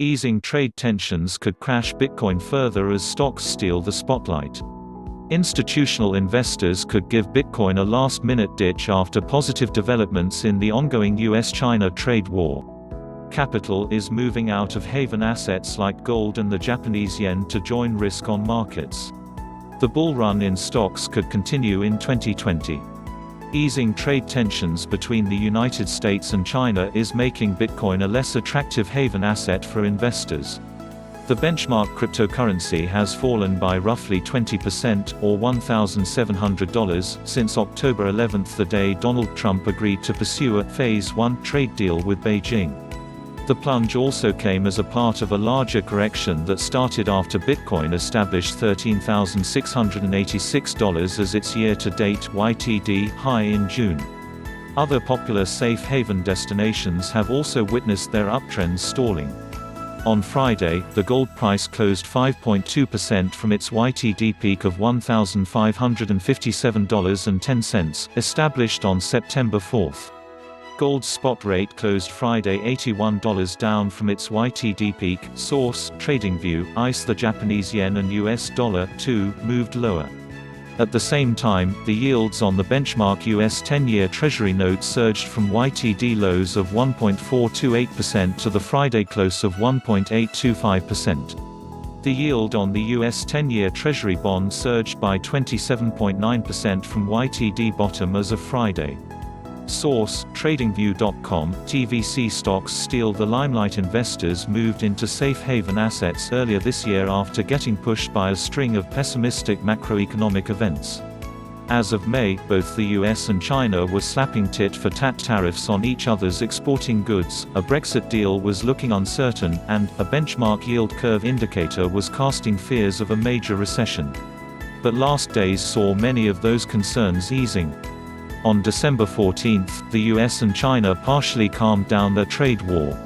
Easing trade tensions could crash Bitcoin further as stocks steal the spotlight. Institutional investors could give Bitcoin a last-minute ditch after positive developments in the ongoing US-China trade war. Capital is moving out of haven assets like gold and the Japanese yen to join risk-on markets. The bull run in stocks could continue in 2020. Easing trade tensions between the United States and China is making Bitcoin a less attractive haven asset for investors. The benchmark cryptocurrency has fallen by roughly 20% or $1,700 since October 11, the day Donald Trump agreed to pursue a Phase 1 trade deal with Beijing. The plunge also came as a part of a larger correction that started after Bitcoin established $13,686 as its year-to-date YTD high in June. Other popular safe haven destinations have also witnessed their uptrends stalling. On Friday, the gold price closed 5.2% from its YTD peak of $1,557.10, established on September 4. Gold's spot rate closed Friday $81 down from its YTD peak. Source: TradingView. ICE. The Japanese yen and US dollar, too, moved lower. At the same time, the yields on the benchmark US 10-year Treasury note surged from YTD lows of 1.428% to the Friday close of 1.825%. The yield on the US 10-year Treasury bond surged by 27.9% from YTD bottom as of Friday. Source: TradingView.com. TVC stocks steal the limelight. Investors moved into safe haven assets earlier this year after getting pushed by a string of pessimistic macroeconomic events. As of May, both the US and China were slapping tit-for-tat tariffs on each other's exporting goods, a Brexit deal was looking uncertain, and a benchmark yield curve indicator was casting fears of a major recession. But last days saw many of those concerns easing. On December 14, the US and China partially calmed down their trade war.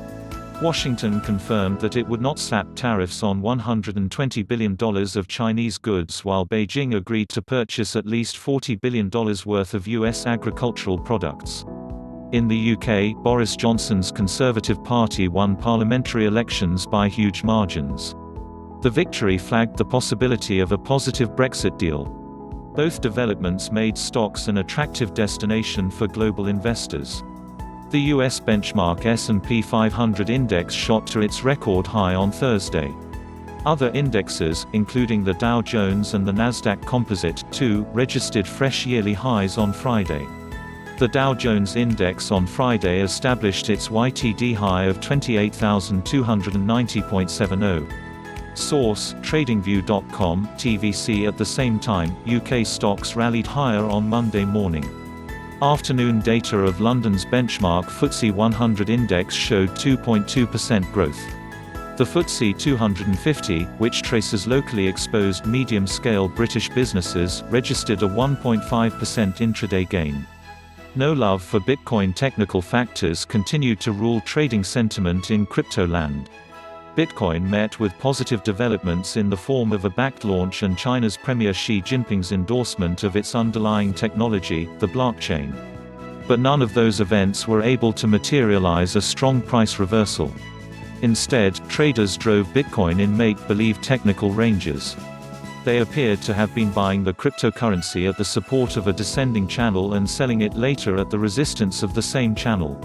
Washington confirmed that it would not slap tariffs on $120 billion of Chinese goods, while Beijing agreed to purchase at least $40 billion worth of US agricultural products. In the UK, Boris Johnson's Conservative Party won parliamentary elections by huge margins. The victory flagged the possibility of a positive Brexit deal. Both developments made stocks an attractive destination for global investors. The US benchmark S&P 500 index shot to its record high on Thursday. Other indexes, including the Dow Jones and the Nasdaq Composite, too, registered fresh yearly highs on Friday. The Dow Jones Index on Friday established its YTD high of 28,290.70. Source: TradingView.com. TVC. At the same time, UK stocks rallied higher on Monday morning. Afternoon data of London's benchmark FTSE 100 index showed 2.2% growth. The FTSE 250, which traces locally exposed medium-scale British businesses, registered a 1.5% intraday gain. No love for Bitcoin. Technical factors continued to rule trading sentiment in crypto land. Bitcoin met with positive developments in the form of a backed launch and China's Premier Xi Jinping's endorsement of its underlying technology, the blockchain. But none of those events were able to materialize a strong price reversal. Instead, traders drove Bitcoin in make-believe technical ranges. They appeared to have been buying the cryptocurrency at the support of a descending channel and selling it later at the resistance of the same channel.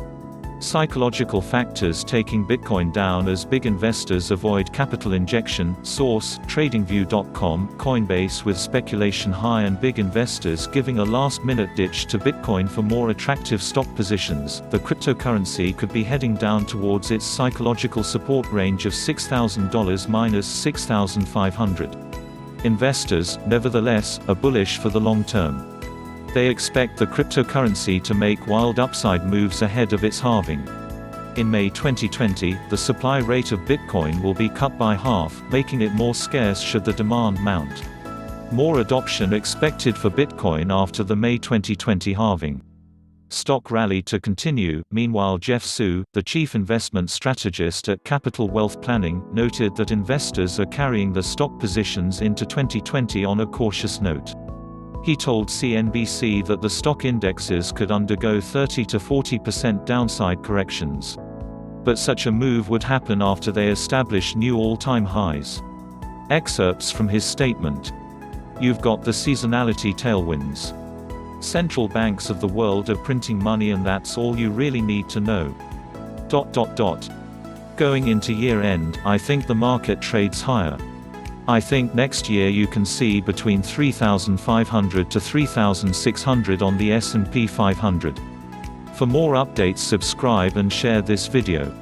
Psychological factors taking Bitcoin down as big investors avoid capital injection. Source: TradingView.com. Coinbase. With speculation high and big investors giving a last-minute ditch to Bitcoin for more attractive stock positions, the cryptocurrency could be heading down towards its psychological support range of $6,000 - $6,500. Investors, nevertheless, are bullish for the long term. They expect the cryptocurrency to make wild upside moves ahead of its halving. In May 2020, the supply rate of Bitcoin will be cut by half, making it more scarce should the demand mount. More adoption expected for Bitcoin after the May 2020 halving. Stock rally to continue. Meanwhile, Jeff Su, the chief investment strategist at Capital Wealth Planning, noted that investors are carrying the stock positions into 2020 on a cautious note. He told CNBC that the stock indexes could undergo 30 to 40% downside corrections. But such a move would happen after they establish new all-time highs. Excerpts from his statement. You've got the seasonality tailwinds. Central banks of the world are printing money and that's all you really need to know. Going into year-end, I think the market trades higher. I think next year you can see between 3,500 to 3,600 on the S&P 500. For more updates, subscribe and share this video.